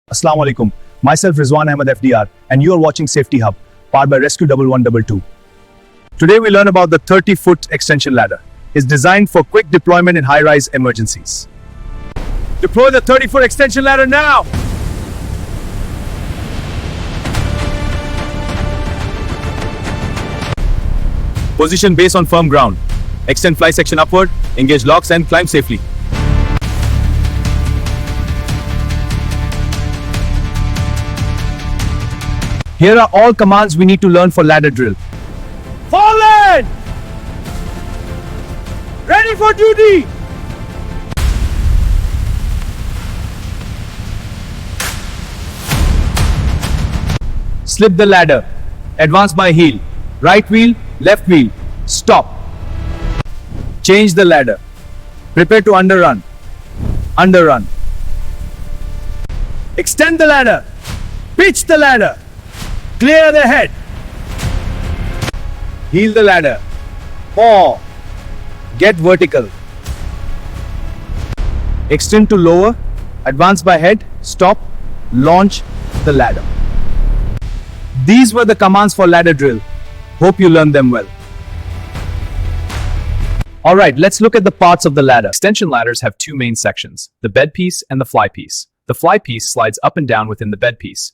Assalamu alaikum. Myself Rizwan Ahmed FDR, and you are watching Safety Hub, powered by Rescue 1122. Today we learn about the 30-foot extension ladder. It's designed for quick deployment in high-rise emergencies. Deploy the 30-foot extension ladder now! Position base on firm ground. Extend fly section upward, engage locks and climb safely. Here are all commands we need to learn for ladder drill. Fall in! Ready for duty! Slip the ladder. Advance by heel. Right wheel, left wheel. Stop. Change the ladder. Prepare to underrun. Underrun. Extend the ladder. Pitch the ladder. Clear the head. Heel the ladder. Paw. Get vertical. Extend to lower. Advance by head. Stop. Launch the ladder. These were the commands for ladder drill. Hope you learned them well. Alright, let's look at the parts of the ladder. Extension ladders have two main sections, the bed piece and the fly piece. The fly piece slides up and down within the bed piece.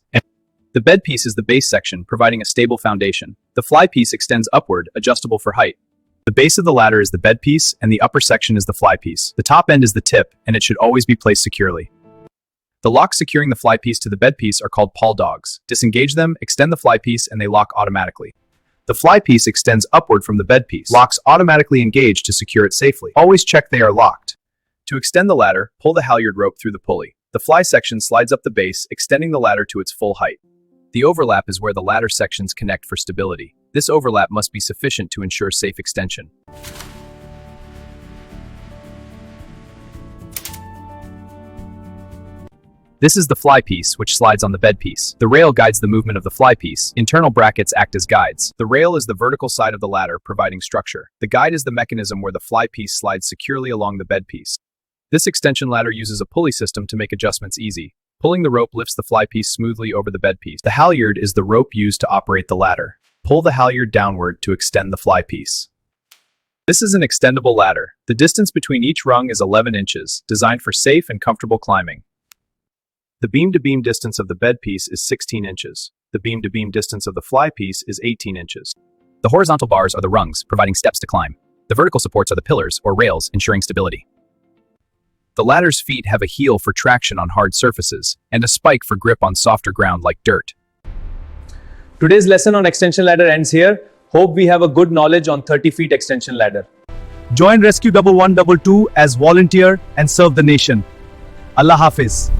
The bed piece is the base section, providing a stable foundation. The fly piece extends upward, adjustable for height. The base of the ladder is the bed piece, and the upper section is the fly piece. The top end is the tip, and it should always be placed securely. The locks securing the fly piece to the bed piece are called pawl dogs. Disengage them, extend the fly piece, and they lock automatically. The fly piece extends upward from the bed piece. Locks automatically engage to secure it safely. Always check they are locked. To extend the ladder, pull the halyard rope through the pulley. The fly section slides up the base, extending the ladder to its full height. The overlap is where the ladder sections connect for stability. This overlap must be sufficient to ensure safe extension. This is the fly piece, which slides on the bed piece. The rail guides the movement of the fly piece. Internal brackets act as guides. The rail is the vertical side of the ladder, providing structure. The guide is the mechanism where the fly piece slides securely along the bed piece. This extension ladder uses a pulley system to make adjustments easy. Pulling the rope lifts the fly piece smoothly over the bed piece. The halyard is the rope used to operate the ladder. Pull the halyard downward to extend the fly piece. This is an extendable ladder. The distance between each rung is 11 inches, designed for safe and comfortable climbing. The beam-to-beam distance of the bed piece is 16 inches. The beam-to-beam distance of the fly piece is 18 inches. The horizontal bars are the rungs, providing steps to climb. The vertical supports are the pillars, or rails, ensuring stability. The ladder's feet have a heel for traction on hard surfaces, and a spike for grip on softer ground like dirt. Today's lesson on extension ladder ends here. Hope we have a good knowledge on 30 feet extension ladder. Join Rescue 1122 as volunteer and serve the nation. Allah Hafiz.